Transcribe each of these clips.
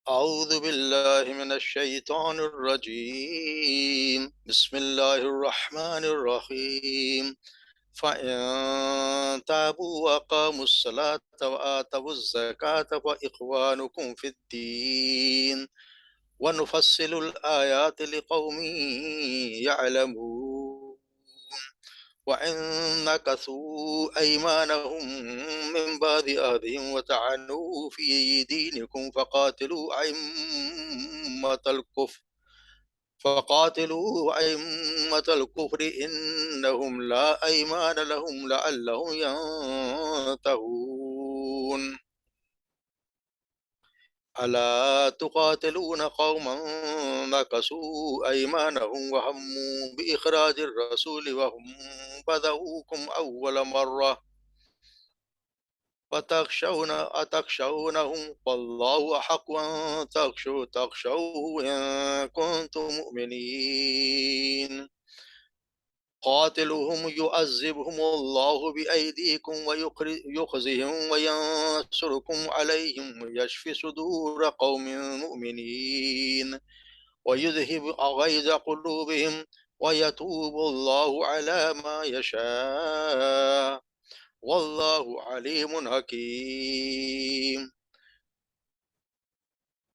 أعوذ بالله من الشيطان الرجيم بسم الله الرحمن الرحيم فإن تابوا وأقاموا الصلاة وآتوا الزكاة فإخوانكم في الدين ونفصل الآيات لقوم يعلمون وإن نكثوا أيمانهم من بعد عهدهم وطعنوا في دينكم فقاتلوا أئمة الكفر إنهم لا أيمان لهم لعلهم ينتهون ألا تقاتلون قوما نكثوا أيمانهم وهموا بإخراج الرسول وهم بدؤوكم أول مرة أتخشونهم والله أحق أن تخشوه إن كنتم مؤمنين قاتلوهم يعذبهم الله بأيديكم ويخزهم وينصركم عليهم ويشفي صدور قوم مؤمنين ويذهب غيظ قلوبهم ويتوب الله على ما يشاء والله عليم حكيم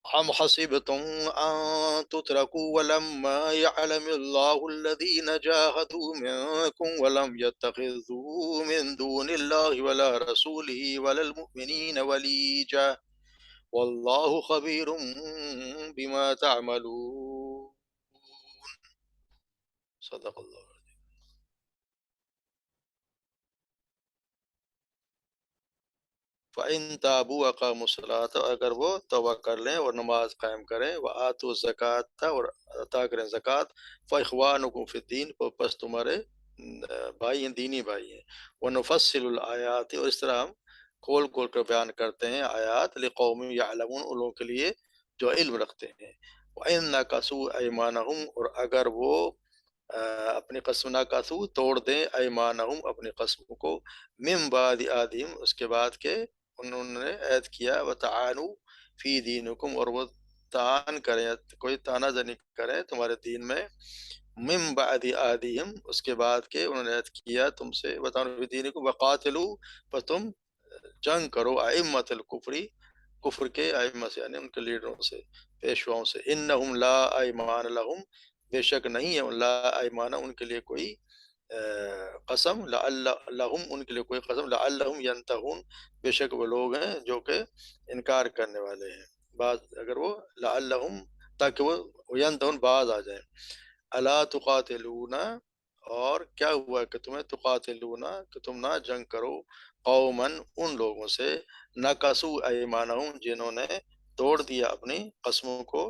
أم حسبتم أن تتركوا ولما يعلم الله الذين جاهدوا منكم ولم يتخذوا من دون الله ولا رسوله ولا المؤمنين وليجا والله خبير بما تعملون صدق اللہ. فَإِن تَابُوا وَأَقَامُوا الصَّلَاةَ، اگر وہ توبہ کر لیں اور نماز قائم کریں، وَآتُوا الزَّکَاةَ اور عطا کریں زکوٰۃ، فَإِخْوَانُکُم فِی الدین، پس تمہارے بھائی ہیں، دینی بھائی ہیں. وَنُفَصِّلُ الْآیَاتِ، اور اس طرح ہم کھول کھول کر بیان کرتے ہیں آیات، لِقَوْمٍ یعلمون، ان لوگوں کے لیے جو علم رکھتے ہیں. وَإِن نَکَثُوا أَیْمَانَہم، اور اگر وہ اپنی قسم نَکَثُوا توڑ دیں، ایمانہم اپنی قسم کو، من بعد عہدہم اس کے بعد کہ انہوں نے عہد کیا، وَتَعَانُوا فی دینکم، اور وہ تعان کریں، کوئی تانا زنی کریں تمہارے دین میں، من بعد عہدہم اس کے بعد کہ انہوں نے عہد کیا تم سے، وَتَعَانُوا فی دینکم وَقَاتِلُوا، پس تم جنگ کرو، ائمۃ الکفری، کفر کے ائمہ سے یعنی ان کے لیڈروں سے، پیشواؤں سے، انہم لا ایمان لہم، بے شک نہیں ہے لا ایمان ان کے لیے کوئی قسم، لعلہم ان کے لیے کوئی قسم، لعلہم ینتہون، بے شک وہ لوگ ہیں جو کہ انکار کرنے والے ہیں، بعض اگر وہ لعلہم تاکہ وہ ینتہون باز آ جائیں. الا تقاتلون، اور کیا ہوا کہ تمہیں تقاتلون کہ تم نہ جنگ کرو، قومن ان لوگوں سے، نکسو ایمانہم جنہوں نے توڑ دیا اپنی قسموں کو،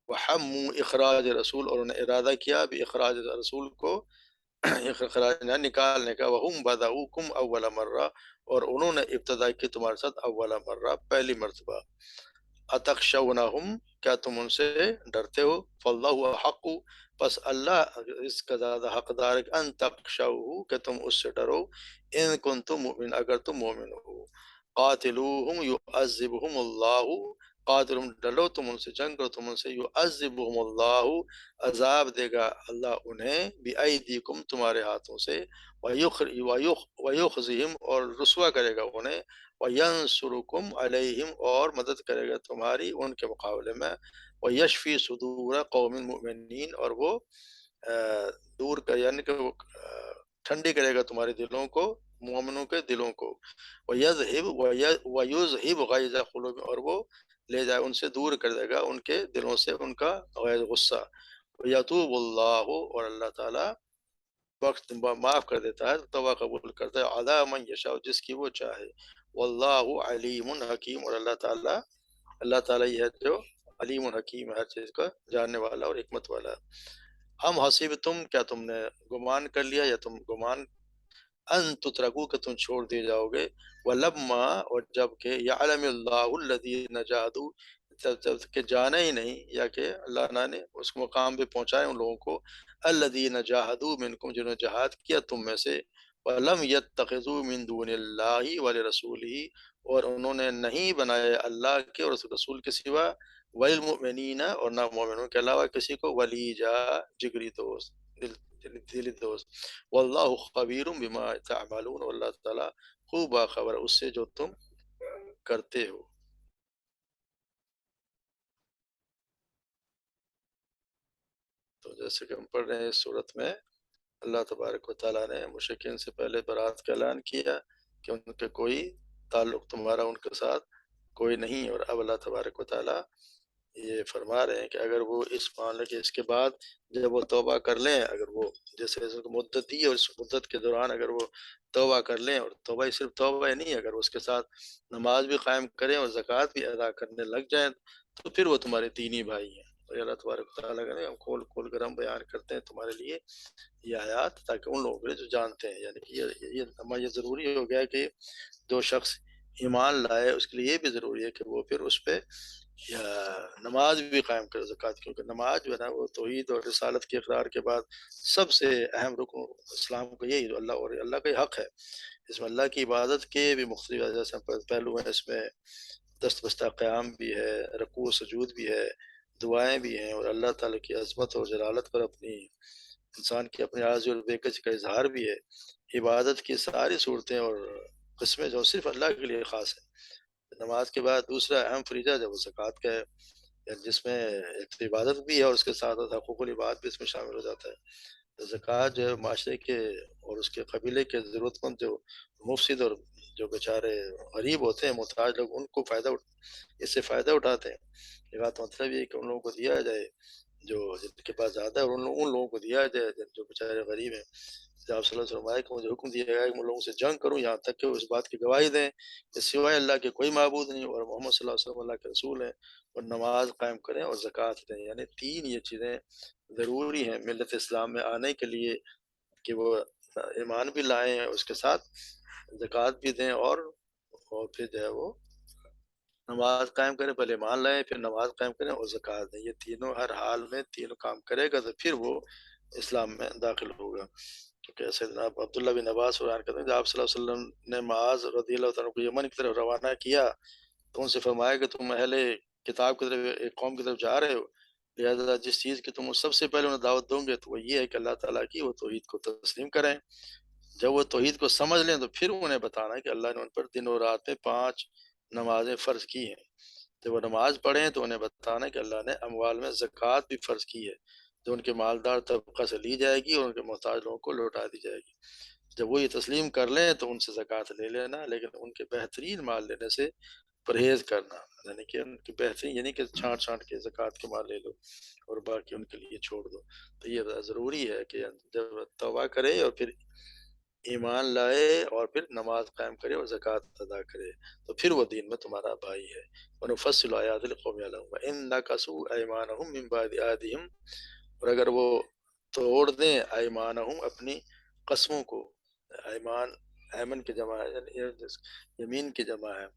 وحموا اخراج رسول، اور انہوں نے ارادہ کیا بھی اخراج رسول کو، اخراج نکالنے کا، وہم بدؤکم اول مرہ، اور انہوں نے ابتدا کی تمہارے ساتھ اول مرہ پہلی مرتبہ. اتخشونہم، کیا تم ان سے ڈرتے ہو، فاللہ حق، پس اللہ اس کا زیادہ حقدار ہے کہ ان تخشوہ کہ تم اس سے ڈرو، ان کنتم مؤمن اگر تم مومن ہو. قاتلوہم یعذبہم اللہ، قاتلہم ڈرو تم ان سے، جنگ کرو تم ان سے، یعذبہم اللہ عذاب دے گا اللہ انہیں، بِأَیْدِیکم تمہارے ہاتھوں سے، وَیُخْزِہِم اور رسوا کرے گا انہیں، وَینصُرُکم علیہم اور مدد کرے گا تمہاری ان کے مقابلے میں، وَیشفی صدور قوم مؤمنین اور وہ دور کر یعنی کہ وہ ٹھنڈی کرے گا تمہارے دلوں کو، مومنوں کے دلوں کو، وَیُذْہِبْ غَیظَ قُلُوبِہِم اور وہ لے جائے ان سے دور کر دے گا ان کے دلوں سے ان کا غیر غصہ. وَیَتُوبُ اللَّهُ اور اللہ تعالیٰ وقت معاف کر دیتا ہے، توبہ قبول کرتا ہے، عَلَىٰ مَن یشاء جس کی وہ چاہے، واللہ علیم حکیم اور اللہ تعالیٰ یہ ہے جو علیم حکیم ہے، ہر چیز کا جاننے والا اور حکمت والا. ہم حسیبتم کیا تم نے گمان کر لیا یا تم گمان ان تترکو کہ تم چھوڑ دیے جاؤ گے، ولما اور جب کہ یعلم اللہ الذین جاہدوا جب کہ جانا ہی نہیں یا کہ اللہ نے اس مقام پہ پہنچائے ان لوگوں کو، الذین جاہدوا منکم جنہوں نے جہاد کیا تم میں سے، ولم یتخذوا من دون اللہ ولرسولہ اور انہوں نے نہیں بنائے اللہ کے اور رسول کے سوا، والمؤمنین اور نہ مومنوں کے علاوہ کسی کو، ولیجا جگری دوست، دلی دوست، واللہ خبیر بما تعملون، اللہ تعالیٰ خوب باخبر ہے اس سے جو تم کرتے ہو۔ تو جیسے کہ ہم پڑھ رہے ہیں اس صورت میں اللہ تبارک و تعالیٰ نے مشرکین سے پہلے برات کا اعلان کیا کہ ان کے کوئی تعلق تمہارا ان کے ساتھ کوئی نہیں، اور اب اللہ تبارک و تعالیٰ یہ فرما رہے ہیں کہ اگر وہ اس معاملے کے اس کے بعد جب وہ توبہ کر لیں، اگر وہ جیسے مدت دی ہے اور اس مدت کے دوران اگر وہ توبہ کر لیں، اور توبہ ہی صرف توبہ ہی نہیں، اگر اس کے ساتھ نماز بھی قائم کریں اور زکوٰۃ بھی ادا کرنے لگ جائیں تو پھر وہ تمہارے دینی بھائی ہیں۔ اور اللہ تبارک و تعالیٰ ہم کھول کھول کر ہم بیان کرتے ہیں تمہارے لیے یہ آیات، تاکہ ان لوگوں کے لیے جو جانتے ہیں، یعنی کہ یہ ضروری ہو گیا کہ جو شخص ایمان لائے اس کے لیے یہ بھی ضروری ہے کہ وہ پھر اس پہ یا نماز بھی قائم کرے، زکوٰۃ، کیونکہ نماز جو ہے نا وہ توحید اور رسالت کے اقرار کے بعد سب سے اہم رکن اسلام کو یہی جو اللہ اور اللہ کا حق ہے، اس میں اللہ کی عبادت کے بھی مختلف جیسے پہلو ہیں، اس میں دست بستہ قیام بھی ہے، رکوع و سجود بھی ہے، دعائیں بھی ہیں، اور اللہ تعالیٰ کی عظمت اور جلالت پر اپنی انسان کی اپنی عاجزی اور بے کسی کا اظہار بھی ہے۔ عبادت کی ساری صورتیں اور قسمیں جو صرف اللہ کے لیے خاص ہیں۔ نماز کے بعد دوسرا اہم فریضہ جب وہ زکوٰۃ کا ہے، یعنی جس میں ایک تو عبادت بھی ہے اور اس کے ساتھ ساتھ حقوق العباد بھی اس میں شامل ہو جاتا ہے۔ زکوٰۃ جو ہے معاشرے کے اور اس کے قبیلے کے ضرورت مند جو مفسد اور جو بیچارے غریب ہوتے ہیں، محتاج لوگ، ان کو اس سے فائدہ اٹھاتے ہیں۔ یہ بات مطلب یہ ہے کہ ان لوگوں کو دیا جائے جو جن کے پاس زیادہ ہے، اور ان لوگوں کو دیا جائے جو بیچارے غریب ہیں۔ آپ صلی اللہ علیہ وسلم کہ مجھے حکم دیا گیا ہے کہ میں لوگوں سے جنگ کروں یہاں تک کہ وہ اس بات کی گواہی دیں کہ سوائے اللہ کے کوئی معبود نہیں، اور محمد صلی اللہ علیہ وسلم اللہ کے رسول ہیں، اور نماز قائم کریں اور زکوٰۃ دیں۔ یعنی تین یہ چیزیں ضروری ہیں ملت اسلام میں آنے کے لیے، کہ وہ ایمان بھی لائیں، اس کے ساتھ زکوٰۃ بھی دیں، اور پھر جو ہے وہ نماز قائم کریں، پہلے ایمان لائیں پھر نماز قائم کریں اور زکوٰۃ دیں۔ یہ تینوں ہر حال میں تینوں کام کرے گا تو پھر وہ اسلام میں داخل ہوگا۔ کیونکہ سیدنا عبداللہ بن عباس بیان کرتے ہیں کہ آپ صلی اللہ علیہ وسلم نے معاذ رضی اللہ تعالیٰ کو یمن کی طرف روانہ کیا تو ان سے فرمایا کہ تم اہل کتاب کی طرف، ایک قوم کی طرف جا رہے ہو، لہذا جس چیز کی تم سب سے پہلے انہیں دعوت دوں گے تو وہ یہ ہے کہ اللہ تعالیٰ کی وہ توحید کو تسلیم کریں۔ جب وہ توحید کو سمجھ لیں تو پھر انہیں بتانا کہ اللہ نے ان پر دن اور رات میں 5 نمازیں فرض کی ہیں۔ جب وہ نماز پڑھیں تو انہیں بتانا کہ اللہ نے اموال میں زکوٰۃ بھی فرض کی ہے، جو ان کے مالدار طبقہ سے لی جائے گی اور ان کے محتاج لوگوں کو لوٹا دی جائے گی۔ جب وہ یہ تسلیم کر لیں تو ان سے زکوٰۃ لے لینا، لیکن ان کے بہترین مال لینے سے پرہیز کرنا، یعنی کہ ان کی بہترین، یعنی کہ چھانٹ چھانٹ کے زکوٰۃ کے مال لے لو اور باقی ان کے لیے چھوڑ دو۔ تو یہ ضروری ہے کہ جب توبہ کرے اور پھر ایمان لائے اور پھر نماز قائم کرے اور زکوٰۃ ادا کرے تو پھر وہ دین میں تمہارا بھائی ہے۔ وَنُفَصِّلُ آیَاتِ لِقَوْمٍ يَعْلَمُونَ وَإِن نَكَثُوا أَيْمَانَهُم مِّن بَعْدِ عَهْدِهِمْ، اور اگر وہ توڑ دیں ایمانہم اپنی قسموں کو، ایمان ایمن کی جمع ہے، یعنی یمین کی جمع ہے،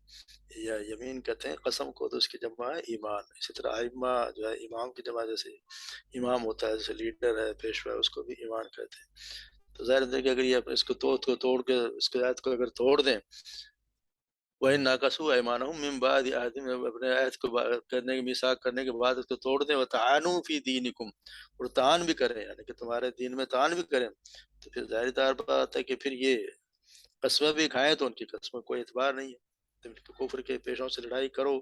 یا یمین کہتے ہیں قسم کو، تو اس کی جمع ہے ایمان۔ اسی طرح ائمہ جو ہے امام کی جمع، جیسے امام ہوتا ہے، جیسے لیڈر ہے، پیشوا ہے، اس کو بھی ایمان کہتے ہیں۔ تو ظاہر ہے کہ اگر یہ اس کو توڑ کے اس کی آیت کو اگر توڑ دیں، وَإِن نَكَثُوا أَيْمَانَهُم مِّن بَعْدِ عَهْدِهِمْ، اپنے عہد کو کرنے کے میثاق کرنے کے بعد اس کو توڑ دیں، وَطَعَنُوا فِي دِينِكُمْ، اور طعن بھی کریں، یعنی کہ تمہارے دین میں طعن بھی کریں، تو پھر ظاہر بات ہے کہ پھر یہ قسمیں بھی کھائیں تو ان کی قسموں کوئی اعتبار نہیں ہے۔ تم کفر کے پیشوں سے لڑائی کرو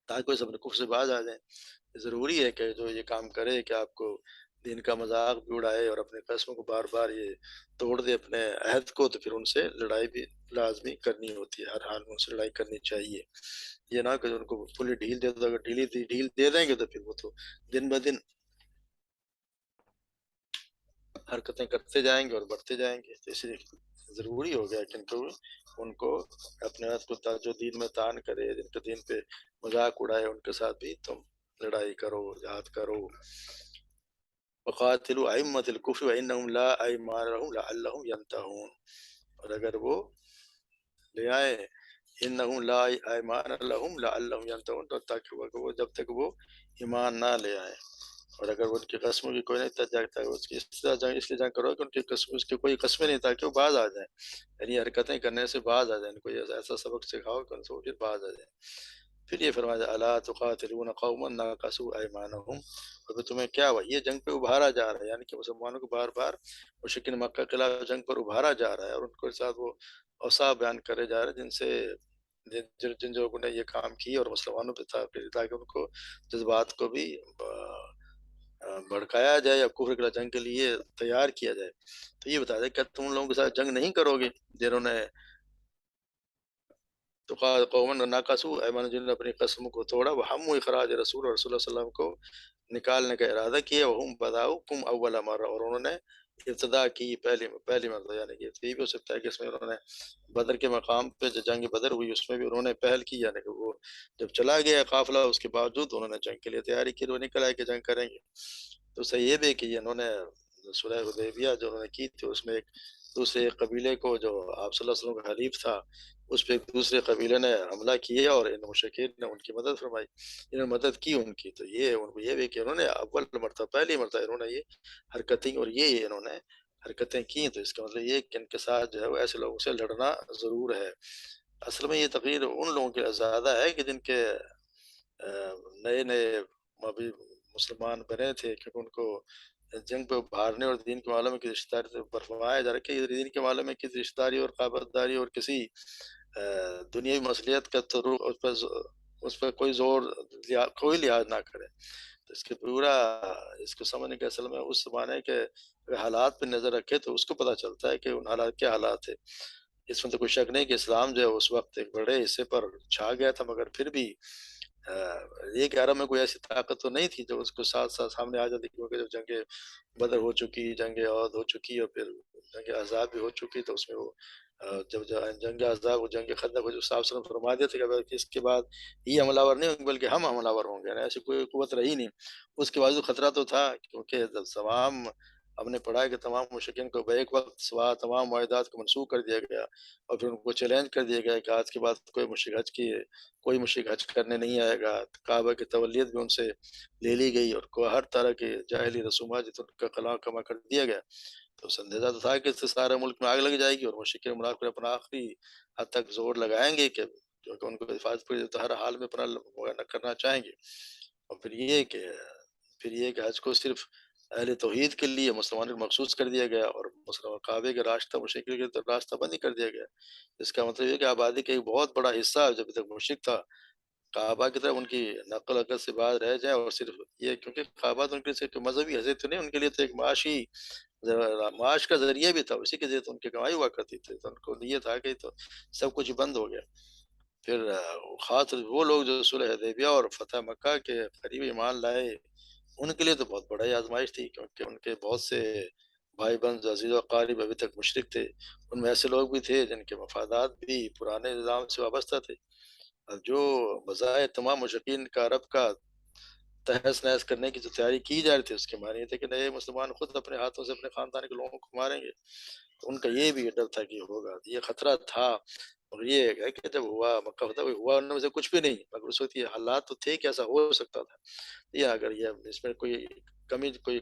تاکہ وہ اپنے کفر سے باز آ جائیں۔ ضروری ہے کہ جو یہ کام کرے کہ آپ کو دین کا مذاق بھی اڑائے اور اپنے قسموں کو بار بار یہ توڑ دے اپنے عہد کو، تو پھر ان سے لڑائی بھی لازمی کرنی ہوتی ہے، ہر حال میں ان سے لڑائی کرنی چاہیے۔ یہ نہ کہ ان کو پوری ڈھیل دے دو، اگر ڈھیل دے دیں گے تو پھر وہ تو دن بہ دن حرکتیں کرتے جائیں گے اور بڑھتے جائیں گے۔ تو اس لیے ضروری ہو گیا کہ ان کو اپنے عہد کو جو دین میں طعن کرے، جن کے دین پہ مذاق اڑائے، ان کے ساتھ بھی تم لڑائی کرو، جہاد کرو۔ وقاتلوا ائمة الكفر وانهم لا ایمان لهم لعلهم ينتهون، اور اگر وہ لے آئے انہم لا ایمان لهم لعلهم ينتهون، تو تاکہ وہ جب تک وہ ایمان نہ لے آئے اور اگر ان کی قسموں کی کوئی نہیں تجاگتا ہے اس کی اس طرح جنگ اس لیے جنگ کرو کہ ان کی قسم اس کی کوئی قسمیں نہیں تاکہ وہ باز آ جائیں، یعنی حرکتیں کرنے سے باز آ جائیں، کوئی ایسا سبق سکھاؤ کہ ان سے وہ پھر باز آ جائیں۔ پھر یہ فرمایا الا تقاتلون قوما ناقصوا ایمانهم، اور تمہیں کیا ہوا، یہ جنگ پہ ابھارا جا رہا ہے، یعنی کہ مسلمانوں کو بار بار مشرکین مکہ کے خلاف جنگ پر ابھارا جا رہا ہے، اور ان کے ساتھ وہ اوصاف بیان کرے جا رہے ہیں جن سے جن لوگوں نے یہ کام کیے اور مسلمانوں پہ تھا، تاکہ ان کو جذبات کو بھی بھڑکایا جائے یا کفر کے جنگ کے لیے تیار کیا جائے۔ تو یہ بتا دیں کہ تم لوگوں کے ساتھ جنگ نہیں کرو گے جنہوں نے تو قومن ناقصو ایمان، جنہوں نے اپنی قسموں کو توڑا، وہ ہم اخراج رسول اور رسول اللہ صلی اللہ علیہ وسلم کو نکالنے کا ارادہ کیا، وہ ہم بداؤکم اول مرہ، اور انہوں نے ابتدا کی پہلی مرتبہ، یعنی کہ یہ بھی ہو سکتا ہے کہ اس میں انہوں نے بدر کے مقام پہ جو جنگ بدر ہوئی اس میں بھی انہوں نے پہل کی، یعنی کہ وہ جب چلا گیا قافلہ اس کے باوجود انہوں نے جنگ کے لیے تیاری کی، وہ نکل آئے کہ جنگ کریں گے۔ تو صحیح یہ بھی کہ انہوں نے صلح حدیبیہ جو انہوں نے کی تھی اس میں ایک دوسرے قبیلے کو جو آپ صلی اللہ علیہ وسلم کا حلیف تھا اس پہ ایک دوسرے قبیلے نے حملہ کیا اور ان مشرکین نے ان کی مدد فرمائی، انہوں نے مدد کی ان کی۔ تو یہ ان کو یہ بھی کہ انہوں نے اول مرتبہ پہلی مرتبہ انہوں نے یہ حرکتیں اور یہ انہوں نے حرکتیں کی، تو اس کا مطلب یہ کہ ان کے ساتھ جو ہے وہ ایسے لوگوں سے لڑنا ضرور ہے۔ اصل میں یہ تقریر ان لوگوں کے زیادہ ہے کہ جن کے نئے نئے ابھی مسلمان بنے تھے، کیونکہ ان کو جنگ پہ ابھارنے اور دین کے معاملے میں کسی رشتہ داری پر فرمایا جا رہا ہے کہ دین کے معاملے میں کسی رشتہ داری اور قرابت داری اور کسی دنیاوی مصلحت کا تعلق اس پر کوئی زور کوئی لحاظ نہ کرے۔ تو اس کے پورا اس کو سمجھنے کے اصل میں اس زمانے کے حالات پہ نظر رکھے تو اس کو پتہ چلتا ہے کہ ان حالات کیا حالات تھے۔ اس میں تو کوئی شک نہیں کہ اسلام جو ہے اس وقت ایک بڑے حصے پر چھا گیا تھا، مگر پھر بھی ایک عرب میں کوئی ایسی طاقت تو نہیں تھی جو اس کو ساتھ ساتھ سامنے آ جاتی، کیونکہ جب جنگ بدر ہو چکی، جنگ عہد ہو چکی اور پھر جنگ احزاب بھی ہو چکی، تو اس میں وہ جب جنگ احزاب اور جنگ خندق کو جو صاحب وسلم فرما دیے تھے کہ اس کے بعد یہ حملہ آور نہیں ہوں گے بلکہ ہم حملہ آور ہوں گے، یعنی ایسی کوئی قوت رہی نہیں۔ اس کے باوجود خطرہ تو تھا، کیونکہ جب تمام ہم نے پڑھا ہے کہ تمام مشرکین کو بیک وقت سوا تمام معاہدات کو منسوخ کر دیا گیا اور پھر ان کو چیلنج کر دیا گیا کہ آج کے بعد کوئی مشرک حج کرنے نہیں آئے گا، کعبہ کی تولیت بھی ان سے لے لی گئی اور ہر طرح کے جاہلی رسومات جتن کا کلام کما کر دیا گیا۔ تو اندیشہ تو تھا کہ اس سے سارے ملک میں آگ لگ جائے گی اور مشرکین منافق اپنا آخری حد تک زور لگائیں گے کہ کیونکہ ان کو حفاظت پر تو ہر حال میں اپنا نہ کرنا چاہیں گے۔ اور پھر یہ کہ حج کو صرف اہل توحید کے لیے مسلمانوں کو مخصوص کر دیا گیا اور مسلمان کعبے کا راستہ مشرکین کے راستہ بند ہی کر دیا گیا۔ اس کا مطلب یہ کہ آبادی کا ایک بہت بڑا حصہ جب تک مشرک تھا کعبہ کی طرف ان کی نقل حرکت سے باز رہ جائیں، اور صرف یہ کیونکہ کعبہ تو ان کے صرف مذہبی حیثیت تو نہیں، ان کے لیے تو ایک معاش کا ذریعہ بھی تھا، اسی کے ذریعے تو ان کی کمائی ہوا کرتی تھی، تو ان کو یہ تھا کہ تو سب کچھ بند ہو گیا۔ پھر خاص وہ لوگ جو صلح حدیبیہ اور فتح مکہ کے قریب ایمان لائے ان کے لیے تو بہت بڑا آزمائش تھی، کیونکہ ان کے بہت سے بھائی بہن عزیز و اقارب ابھی تک مشرک تھے، ان میں ایسے لوگ بھی تھے جن کے مفادات بھی پرانے نظام سے وابستہ تھے، جو بظاہر تمام مشرکین کا عرب کا تہس نہس کرنے کی جو تیاری کی جا رہی تھی اس کے معنی یہ تھے کہ نئے مسلمان خود اپنے ہاتھوں سے اپنے خاندان کے لوگوں کو ماریں گے، تو ان کا یہ بھی ڈر تھا کہ ہوگا، یہ خطرہ تھا۔ اور یہ ہے کہ جب ہوا مکہ فتح ہوا ان میں سے کچھ بھی نہیں، مگر اس وقت یہ حالات تو تھے کہ ایسا ہو سکتا تھا، یا اگر یہ اس میں کوئی کمی کوئی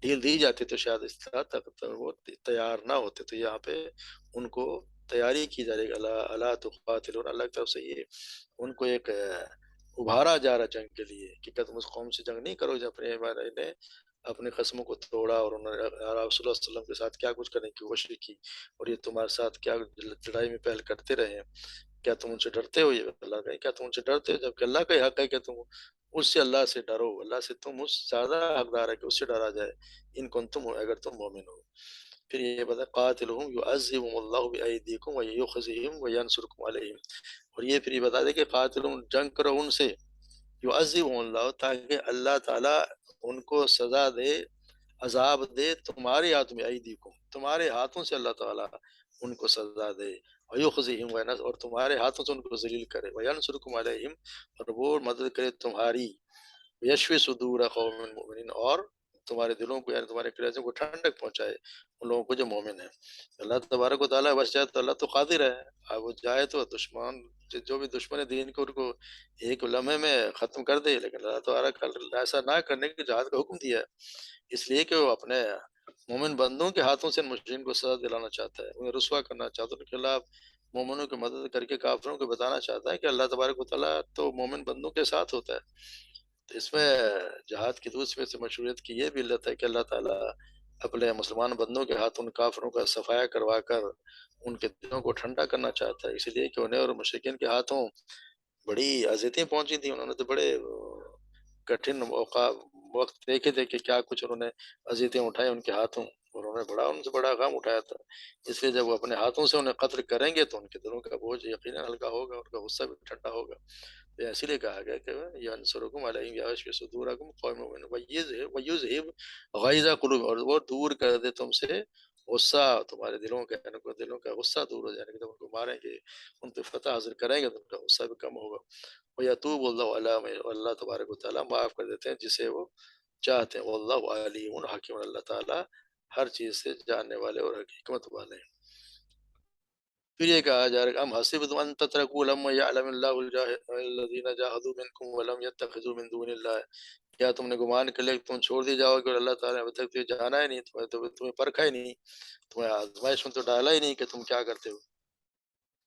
ڈھیل دی جاتی تو شاید اس طرح تک وہ تیار نہ ہوتے، تو یہاں پہ ان کو تیاری کی جا رہی ہے، اللہ تقاتلون، اللہ کی طرف سے یہ ان کو ایک ابھارا جا رہا جنگ کے لیے کہ تم اس قوم سے جنگ نہیں کرو جو اپنے قسموں کو توڑا اور انہوں نے رسول اللہ صلی اللہ علیہ وسلم کے ساتھ کیا کچھ کرنے کی کوشش کی اور یہ تمہارے ساتھ کیا لڑائی میں پہل کرتے رہے، کیا تم ان سے ڈرتے ہو؟ یہ اللہ کا کیا تم ان سے ڈرتے ہو، جبکہ اللہ کا حق ہے کہ تم اس سے اللہ سے ڈرو، اللہ سے تم اس زیادہ حقدار ہے کہ اس سے ڈرا جائے، ان کن تم اگر تم مومن ہو۔ پھر یہ بتا قاتلہم یعذبہم اللہ بایدیکم ویخزہم وینصرکم علیہم، اور یہ پھر یہ بتا دے کہ قاتلہم، جنگ کرو ان سے، یعذبہم اللہ، تاکہ اللہ تعالیٰ ان کو سزا دے، عذاب دے تمہارے ہاتھ میں، ایدیکم، تمہارے ہاتھوں سے اللہ تعالیٰ ان کو سزا دے، ویخزہم، اور تمہارے ہاتھوں سے ان کو ذلیل کرے، وینصرکم علیہم، اور وہ مدد کرے تمہاری، یشفی صدور قوم مؤمنین، اور تمہارے دلوں کو یعنی تمہارے کلیجوں کو ٹھنڈک پہنچائے ان لوگوں کو جو مومن ہیں۔ اللہ تبارک و تعالیٰ بس چاہے تو اللہ تو قادر ہے، اب وہ چاہے تو دشمن جو بھی دشمن دین کو ان کو ایک لمحے میں ختم کر دے، لیکن اللہ تبارک ایسا نہ کرنے کی جہاد کا حکم دیا ہے، اس لیے کہ وہ اپنے مومن بندوں کے ہاتھوں سے ان مشرکین کو سزا دلانا چاہتا ہے، انہیں رسوا کرنا چاہتا ہے، ان کے خلاف مومنوں کی مدد کر کے کافروں کو بتانا چاہتا ہے کہ اللہ تبارک و تعالیٰ تو مومن بندوں کے ساتھ ہوتا ہے۔ تو اس میں جہاد کی دوسری سے مشروعیت کی یہ بھی علت ہے کہ اللہ تعالیٰ اپنے مسلمان بندوں کے ہاتھ ان کافروں کا صفایا کروا کر ان کے دلوں کو ٹھنڈا کرنا چاہتا ہے، اسی لیے کہ انہیں اور مشرکین کے ہاتھوں بڑی اذیتیں پہنچی تھیں، انہوں نے تو بڑے کٹھن وقت دیکھے تھے کہ کیا کچھ انہوں نے اذیتیں اٹھائے ان کے ہاتھوں، اور انہوں نے ان سے بڑا غم اٹھایا تھا، اس لیے جب وہ اپنے ہاتھوں سے انہیں قتل کریں گے تو ان کے دلوں کا بوجھ یقیناً ہلکا ہوگا، ان کا غصہ بھی ٹھنڈا ہوگا۔ تو اسی لیے کہا گیا کہ ینصرکم علیہم یشفی صدورکم قوم مومن ویذہب غیظ قلوب، اور وہ دور کر دے تم سے غصہ تمہارے دلوں کا، یعنی کہ دلوں کا غصہ دور ہو جائے گا، جب ان کو ماریں گے ان پہ فتح حاصل کریں گے تو ان کا غصہ بھی کم ہوگا۔ وَيَتُوبُ اللَّهُ عَلَىٰ مَن، اور اللہ تبارک و تعالیٰ معاف کر دیتے ہیں جسے وہ چاہتے ہیں، واللہ علیم حکیم، اللہ تعالیٰ ہر چیز سے جاننے والے اور حکمت والے ہیں۔ پھر یہ کہا جا رہا ہے ام حسبتم ان تترکوا لما یعلم اللہ الذین جاہدوا منکم ولم یتخذوا من دون اللہ، کیا تم نے گمان کر لیا کہ تم چھوڑ دی جاؤ گے اور اللہ تعالیٰ نے ابھی تک تو جانا ہی نہیں، تمہیں پرکھا ہی نہیں، تمہیں آزمائش میں تو ڈالا ہی نہیں کہ تم کیا کرتے ہو،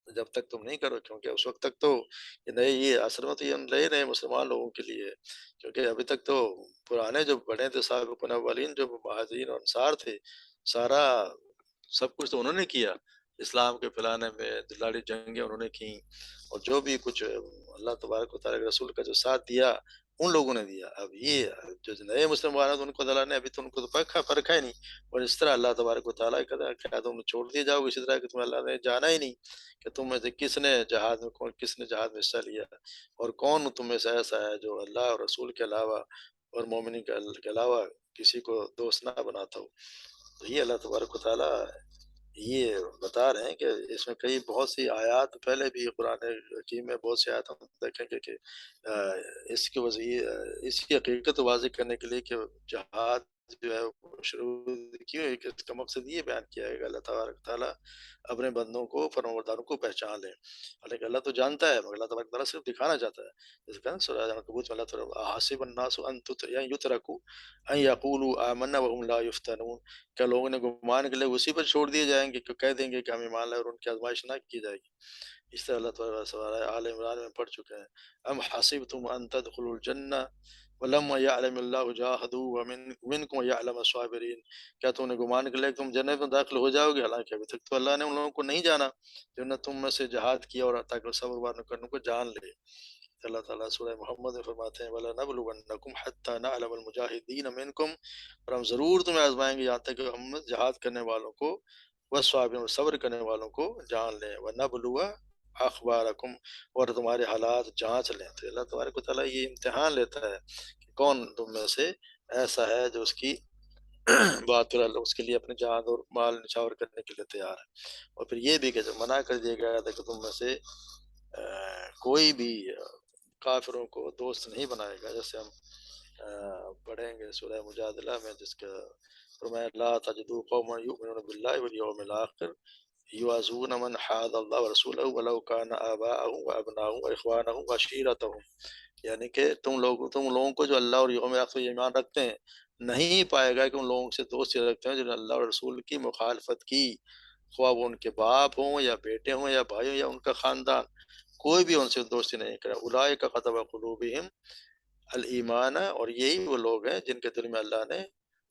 جب تک تم نہیں کرو، کیونکہ اس وقت تک تو یہ نئے، یہ اصل میں تو یہ نئے نئے مسلمان لوگوں کے لیے ہے، کیونکہ ابھی تک تو پرانے جو بڑے تھے سابقون اولین جو مہاجرین اور انصار تھے، سارا سب کچھ تو انہوں نے کیا، اسلام کے پھیلانے میں دلاڑی جنگیں انہوں نے کی، اور جو بھی کچھ اللہ تبارک و تعالیٰ کے رسول کا جو ساتھ دیا ان لوگوں نے دیا۔ اب یہ جو نئے مسلمان ہیں تو ان کو اللہ نے ابھی تو ان کو تو پرکھا ہی نہیں، اور اس طرح اللہ تبارک و تعالیٰ کا کیا تم چھوڑ دیے جاؤ گے، اسی طرح کہ تمہیں اللہ نے جانا ہی نہیں کہ تم میں سے کس نے جہاد میں کس نے جہاد میں حصہ لیا، اور کون تم میں سے ایسا ہے جو اللہ اور رسول کے علاوہ اور مومنین کے علاوہ کسی کو دوست نہ بناتا ہو۔ تو یہ اللہ تبارک و تعالیٰ یہ بتا رہے ہیں کہ اس میں کئی بہت سی آیات پہلے بھی قرآن حکیم میں بہت سی آیات ہم دیکھیں گے کہ اس کی اس کی حقیقت واضح کرنے کے لیے کہ جہاد جو ہے وہ شروع کی ہوئی، کہ اس کا مقصد یہ بیان کیا ہے کہ اللہ تبارک تعالیٰ اپنے بندوں کو فرمانبرداروں کو پہچان لے، حالانکہ اللہ تو جانتا ہے مگر اللہ تبارک تعالیٰ صرف دکھانا چاہتا ہے، جس کا سورہ عنکبوت میں اللہ تعالیٰ حسب الناس ان یترکوا ان یقولوا آمنا وهم لا یفتنون، کیا لوگوں نے گمان کے لیے اسی پر چھوڑ دیے جائیں گے کہ کہہ دیں گے کہ ہم ایمان لائے اور ان کی آزمائش نہ کی جائے گی۔ اس طرح اللہ تعالیٰ سورہ آل عمران میں پڑھ چکے ہیں، ام حسبتم ان تدخلوا الجنہ ولما یعلم اللہ جاہدوا منکم ویعلم الصابرین، کیا تم نے گمان کر لیا کہ تم جنت میں داخل ہو جاؤ گے، حالانکہ ابھی تک تو اللہ نے ان لوگوں کو نہیں جانا جنہوں نے تم میں سے جہاد کیا اور تاکہ صبر کرنے کو جان لے۔ اللہ تعالیٰ سورہ محمد میں فرماتے ہیں وَلَنَبْلُوَنَّكُمْ حَتَّى نَعْلَمَ الْمُجَاهِدِينَ مِنْكُمْ، اور ہم ضرور تمہیں آزمائیں گے یہاں تک کہ ہم جہاد کرنے والوں کو والصابرین، اور صبر کرنے والوں کو جان لیں، وَنَبْلُوَ أَخْبَارَكُمْ، اور تمہارے حالات جانچ لیں۔ تو اللہ تبارک و تعالیٰ یہ امتحان لیتا ہے کہ کون تم میں سے ایسا ہے جو اس کی بات پر اس کے لیے اپنے جان اور مال نچھاور کرنے کے لیے تیار ہے، اور پھر یہ بھی کہ جب منع کر دیا گیا تھا کہ تم میں سے کوئی بھی کافروں کو دوست نہیں بنائے گا، جیسے ہم پڑھیں گے سورہ مجادلہ میں، جس کا فرمایا لا تجدوا قوما یؤمنون باللہ والیوم الآخر یوازون من حاد اللہ ورسولہ ولو کان آباءهم وابناءهم واخوانهم وعشیرتهم، یعنی کہ تم لوگوں کو جو اللہ اور یوم آخر ایمان رکھتے ہیں نہیں پائے گا کہ ان لوگوں سے دوستی رکھتے ہیں جنہوں نے اللہ اور رسول کی مخالفت کی، خواہ وہ ان کے باپ ہوں یا بیٹے ہوں یا بھائی ہوں یا ان کا خاندان، کوئی بھی ان سے دوستی نہیں کرے۔ اولئک کتب قلوبہم الایمان، اور یہی وہ لوگ ہیں جن کے دل میں اللہ نے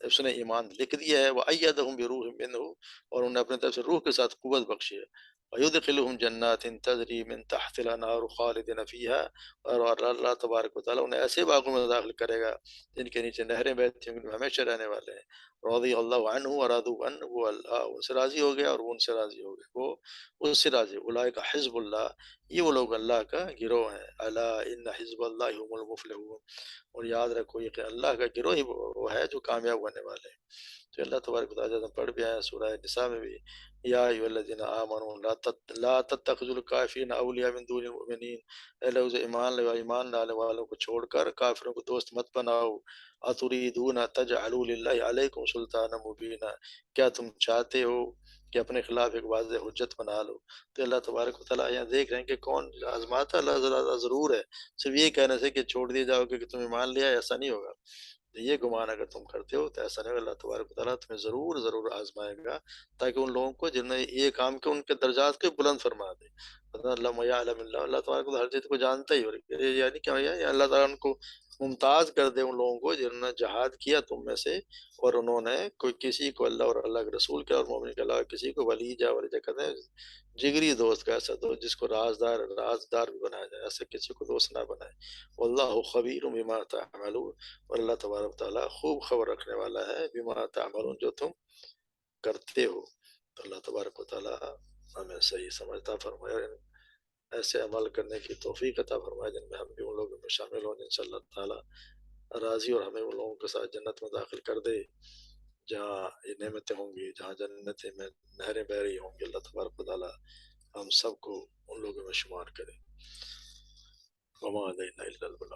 اس نے ایمان لکھ دیا ہے، وَأَيَّدَهُم بِرُوحٍ مِّنْهُ، اور انہیں اپنے طرف سے روح کے ساتھ قوت بخشی ہے، وَيُدْخِلُهُم جَنَّاتٍ تَجْرِي مِن تَحْتِهَا الْأَنْهَارُ خَالِدِينَ فِيهَا، اور اللہ تبارک و تعالیٰ انہیں ایسے باغوں میں داخل کرے گا جن کے نیچے نہریں بہتی ہیں، ان میں ہمیشہ رہنے والے ہیں، رضی اللہ عنہ ورضوا عنہ، وہ اللہ ان سے راضی ہو گیا اور وہ ان سے راضی ہو گئے، وہ اس سے راضی، اولئک حزب اللہ، یہ وہ لوگ اللہ کا گروہ ہیں، الا ان حزب اللہ هم المفلحون، اور یاد رکھو یہ کہ اللہ کا گروہ ہی وہ ہے جو کامیاب ہونے والے ہیں۔ تو اللہ تبارک و تعالیٰ ہم پڑھ بھی آئے ہیں سورہ نساء میں بھی، یا ایھا الذین آمنوا لا تتخذوا الکافرین اولیاء من دون المؤمنین، اے لوگ جو ایمان لانے والوں کو چھوڑ کر کافروں کو دوست مت بناؤ. اتریدون تجعلوا للہ علیکم سلطانا مبینا، کیا تم چاہتے ہو کہ اپنے خلاف ایک واضح حجت بنا لو؟ تو اللہ تبارک و تعالیٰ یہاں دیکھ رہے ہیں کہ کون آزماتا ہے. اللہ تعالیٰ ضرور ہے. صرف یہ کہنے سے کہ چھوڑ دیے جاؤ کہ تم ایمان لیا، ایسا نہیں ہوگا. یہ گمان اگر تم کرتے ہو تو ایسا نہیں ہوگا. اللہ تبارک و تعالیٰ تمہیں ضرور ضرور آزمائے گا، تاکہ ان لوگوں کو جنہوں نے یہ کام کیا ان کے درجات کو بلند فرما دے. اللہ یعلم اللہ، اللہ تبارک و تعالیٰ ہر چیز کو جانتا ہی. اور یعنی کیا ہے، اللہ تعالیٰ ان کو ممتاز کر دے ان لوگوں کو جنہوں نے جہاد کیا تم میں سے، اور انہوں نے کوئی کسی کو اللہ اور اللہ کے رسول کے اور مومن کے علاوہ کسی کو ولیجہ کہتے ہیں جگری دوست کا، ایسا دوست جس کو رازدار بھی بنایا جائے، ایسے کسی کو دوست نہ بنائے. واللہ خبیر بما تعملون، اور اللہ تبارک تعالیٰ خوب خبر رکھنے والا ہے بما تعملون، جو تم کرتے ہو. تو اللہ تبارک و تعالیٰ ہمیں صحیح سمجھتا فرمائے، اور ایسے عمل کرنے کی توفیق عطا فرمائے جن میں ہم بھی ان لوگوں میں شامل ہوں، جن سے اللہ تعالیٰ راضی، اور ہمیں ان لوگوں کے ساتھ جنت میں داخل کر دے جہاں یہ نعمتیں ہوں گی، جہاں جنتیں میں نہریں بہ رہی ہوں گی. اللہ تبارک و تعالیٰ ہم سب کو ان لوگوں میں شمار کرے. وما علینا الا البلاغ.